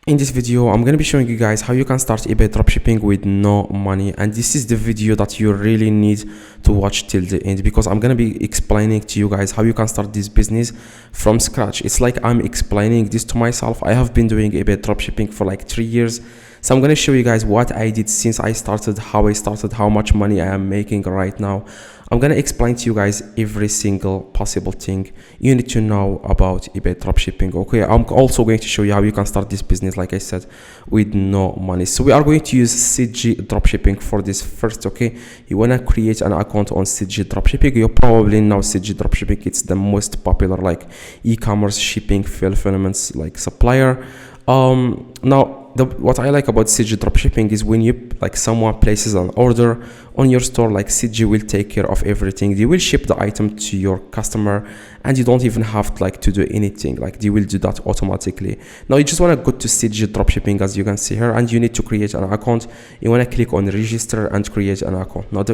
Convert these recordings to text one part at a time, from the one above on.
In this video, I'm going to be showing you guys how you can start eBay dropshipping with no money, and this is the video that you really need to watch till the end, because I'm going to be explaining to you guys how you can start this business from scratch. It's like I'm explaining this to myself. I have been doing eBay dropshipping for like 3 years, so I'm going to show you guys what I did since I started, how I started, how much money I am making right now. I'm going to explain to you guys every single possible thing you need to know about eBay dropshipping. Okay, I'm also going to show you how you can start this business, like I said, with no money. So we are going to use CJ Dropshipping for this first. Okay, you want to create an account on CJ Dropshipping. You probably know CJ Dropshipping. It's the most popular like e-commerce shipping fulfillments like supplier. Now what I like about CJ Dropshipping is when you someone places an order on your store, like CJ will take care of everything. They will ship the item to your customer and you don't even have to do anything. Like they will do that automatically. Now you just want to go to CJ Dropshipping, as you can see here, and you need to create an account. You want to click on register and create an account. Now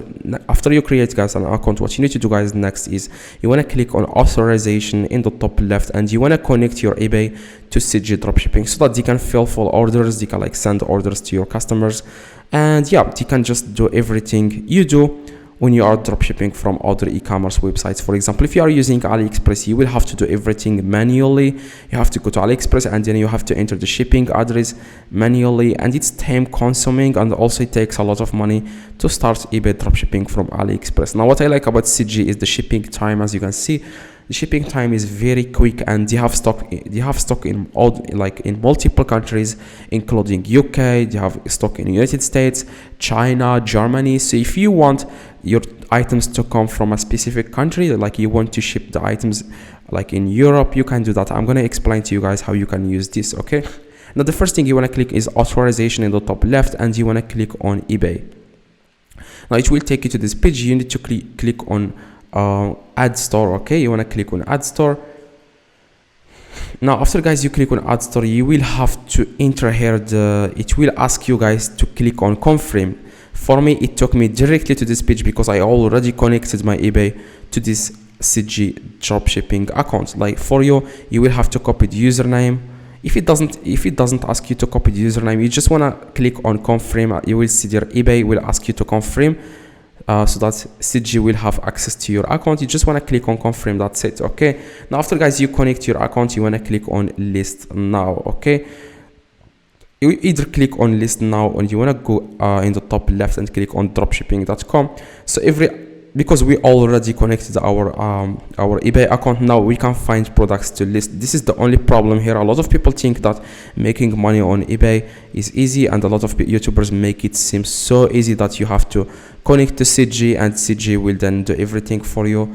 after you create guys an account, what you need to do guys next is you want to click on authorization in the top left, and you want to connect your eBay to CJ Dropshipping so that they can fulfill orders. They can send orders to your customers, and yeah, they can just do everything you do when you are dropshipping from other e-commerce websites. For example, if you are using AliExpress, you will have to do everything manually. You have to go to AliExpress and then you have to enter the shipping address manually, and it's time consuming, and also it takes a lot of money to start eBay dropshipping from AliExpress. Now what I like about CJ is the shipping time. As you can see, the shipping time is very quick, and they have stock in all in multiple countries, including UK. They have stock in United States, China, Germany. So if you want your items to come from a specific country, like you want to ship the items like in Europe, you can do that. I'm going to explain to you guys how you can use this. Okay, now the first thing you want to click is authorization in the top left, and you want to click on eBay. Now it will take you to this page. You need to click on ad store. Okay, you want to click on ad store. Now after guys you click on ad store, you will have to enter here it will ask you guys to click on confirm. For me, it took me directly to this page because I already connected my eBay to this CJ Dropshipping account. Like for you will have to copy the username. If it doesn't ask you to copy the username, you just want to click on confirm. You will see there eBay will ask you to confirm, so that CJ will have access to your account. You just want to click on confirm. That's it. Okay, now after guys you connect your account, you want to click on list now. Okay, you either click on list now, or you want to go in the top left and click on dropshipping.com. So because we already connected our eBay account, now we can find products to list. This is the only problem here. A lot of people think that making money on eBay is easy, and a lot of YouTubers make it seem so easy that you have to connect to CJ and CJ will then do everything for you.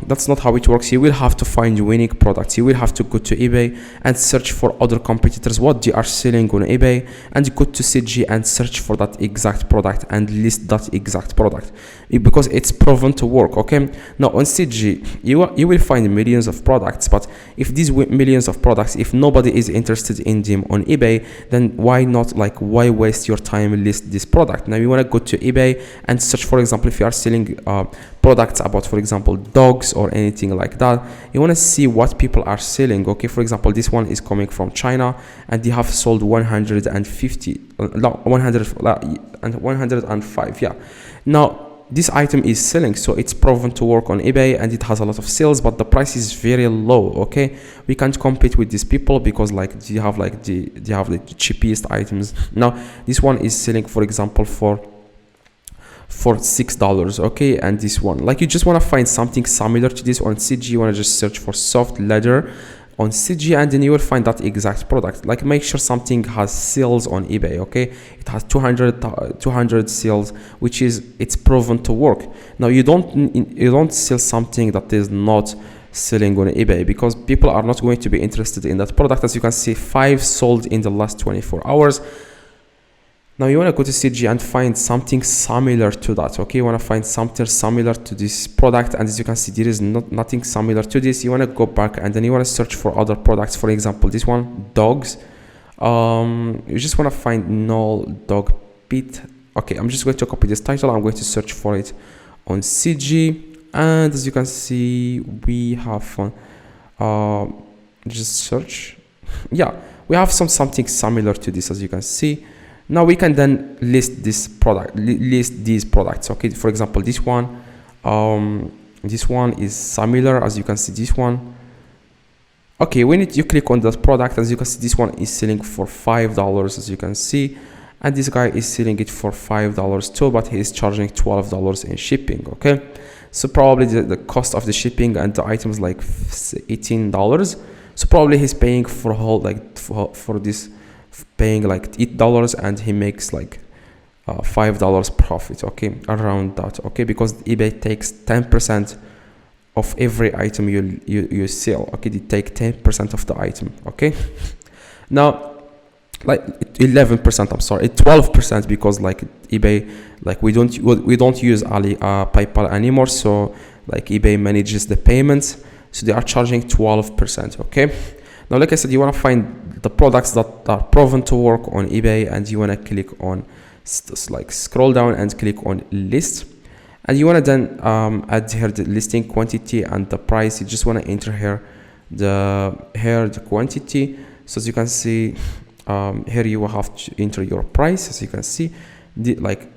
That's not how it works. You will have to find winning products. You will have to go to eBay and search for other competitors, what they are selling on eBay, and go to CJ and search for that exact product and list that exact product, because it's proven to work. Okay, now on CJ you will find millions of products, but if these millions of products, if nobody is interested in them on eBay, then why waste your time list this product? Now you want to go to eBay and search. For example, if you are selling products about, for example, dogs or anything like that, you want to see what people are selling. Okay, for example, this one is coming from China, and they have sold 105. Yeah, now this item is selling, so it's proven to work on eBay and it has a lot of sales, but the price is very low. Okay, we can't compete with these people because they have the cheapest items. Now this one is selling, for example, for $6. Okay, and this one, you just want to find something similar to this on CJ. You want to just search for soft leather on CJ, and then you will find that exact product. Make sure something has sales on eBay. Okay, it has 200 sales, which is it's proven to work. Now you don't sell something that is not selling on eBay, because people are not going to be interested in that product. As you can see, 5 sold in the last 24 hours. Now you want to go to CJ and find something similar to that. Okay, you want to find something similar to this product, and as you can see, there is nothing similar to this. You want to go back and then you want to search for other products. For example, this one, dogs. You just want to find no dog bit. Okay, I'm just going to copy this title. I'm going to search for it on CJ, and as you can see, we have just search. Yeah, we have something similar to this, as you can see. Now we can then list this product, list these products. Okay, for example, this one is similar, as you can see. This one, okay, when you click on that product, as you can see, this one is selling for $5, as you can see, and this guy is selling it for $5 too, but he is charging $12 in shipping. Okay, so probably the cost of the shipping and the items like $18. So probably he's paying for whole, like for this, paying like $8, and he makes like $5 profit. Okay, around that. Okay, because eBay takes 10% of every item you sell. Okay, they take 10% of the item. Okay, now like 11%, I'm sorry, 12%, because like eBay, like we don't use PayPal anymore, so like eBay manages the payments, so they are charging 12%. Okay, now like I said, you want to find the products that are proven to work on eBay, and you want to click on like scroll down and click on list, and you want to then add here the listing quantity and the price. You just want to enter here the quantity. So as you can see, here you will have to enter your price. As you can see, like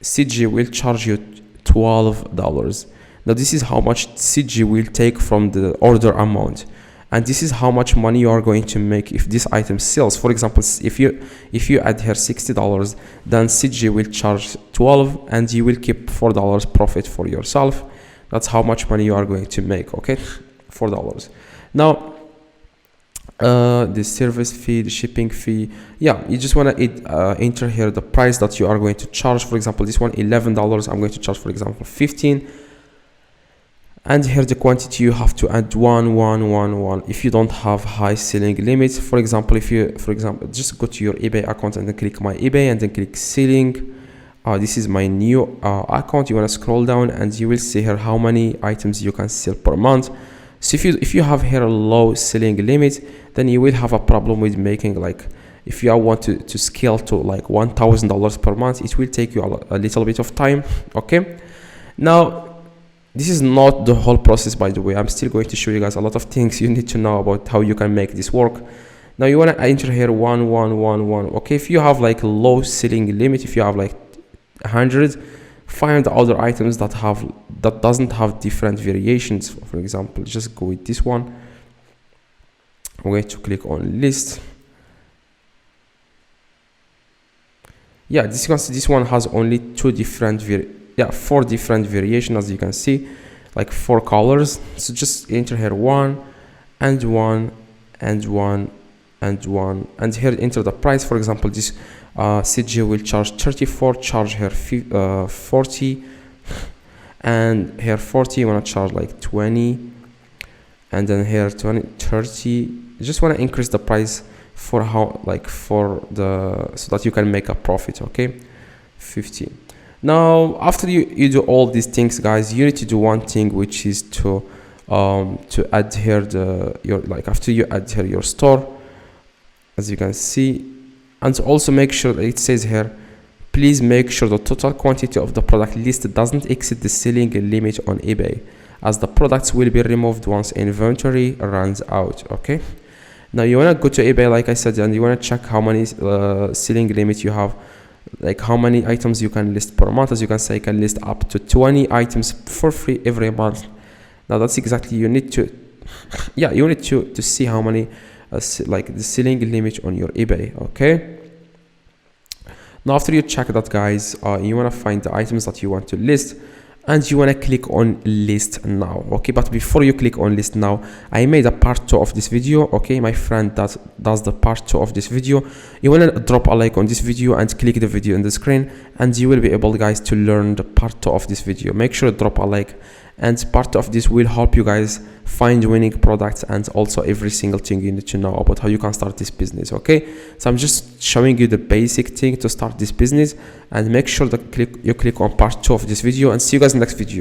CJ will charge you $12. Now this is how much CJ will take from the order amount, and this is how much money you are going to make if this item sells. For example, if you add here $60, then CJ will charge 12, and you will keep $4 profit for yourself. That's how much money you are going to make. Okay, $4. Now the service fee, the shipping fee, yeah, you just want to enter here the price that you are going to charge. For example, this one $11, I'm going to charge, for example, 15. And here the quantity, you have to add 1 if you don't have high selling limits. For example, just go to your eBay account and then click my eBay and then click selling. This is my new account. You want to scroll down and you will see here how many items you can sell per month. So if you have here a low selling limit, then you will have a problem with making, like, if you want to scale to like $1,000 per month, it will take you a little bit of time. Okay, now this is not the whole process, by the way. I'm still going to show you guys a lot of things you need to know about how you can make this work. Now you want to enter here 1. Okay, if you have like a low selling limit, if you have like 100, find other items that doesn't have different variations. For example, just go with this one. I'm going to click on list. Yeah, this one has only 4 different variations, as you can see, like 4 colors. So just enter here 1 and 1 and 1 and 1, and here enter the price. For example, this CJ will charge 34, charge here 40, and here 40 you want to charge like 20, and then here 20, 30. You just want to increase the price for so that you can make a profit. Okay, 50. Now after you do all these things, guys, you need to do one thing, which is to add here after you add here your store, as you can see. And also make sure that it says here, please make sure the total quantity of the product listed doesn't exceed the selling limit on eBay, as the products will be removed once inventory runs out. Okay, now you want to go to eBay, like I said, and you want to check how many selling limit you have, like how many items you can list per month. As you can see, you can list up to 20 items for free every month. Now that's exactly you need to see how many like the selling limit on your eBay. Okay, now after you check that, guys, you want to find the items that you want to list, and you want to click on list now. Okay, but before you click on list now, I made a part 2 of this video. Okay, my friend that does the part 2 of this video, you want to drop a like on this video and click the video in the screen, and you will be able, guys, to learn the part 2 of this video. Make sure to drop a like, and part of this will help you guys find winning products and also every single thing you need to know about how you can start this business. Okay, so I'm just showing you the basic thing to start this business, and make sure that you click on part 2 of this video, and see you guys in the next video.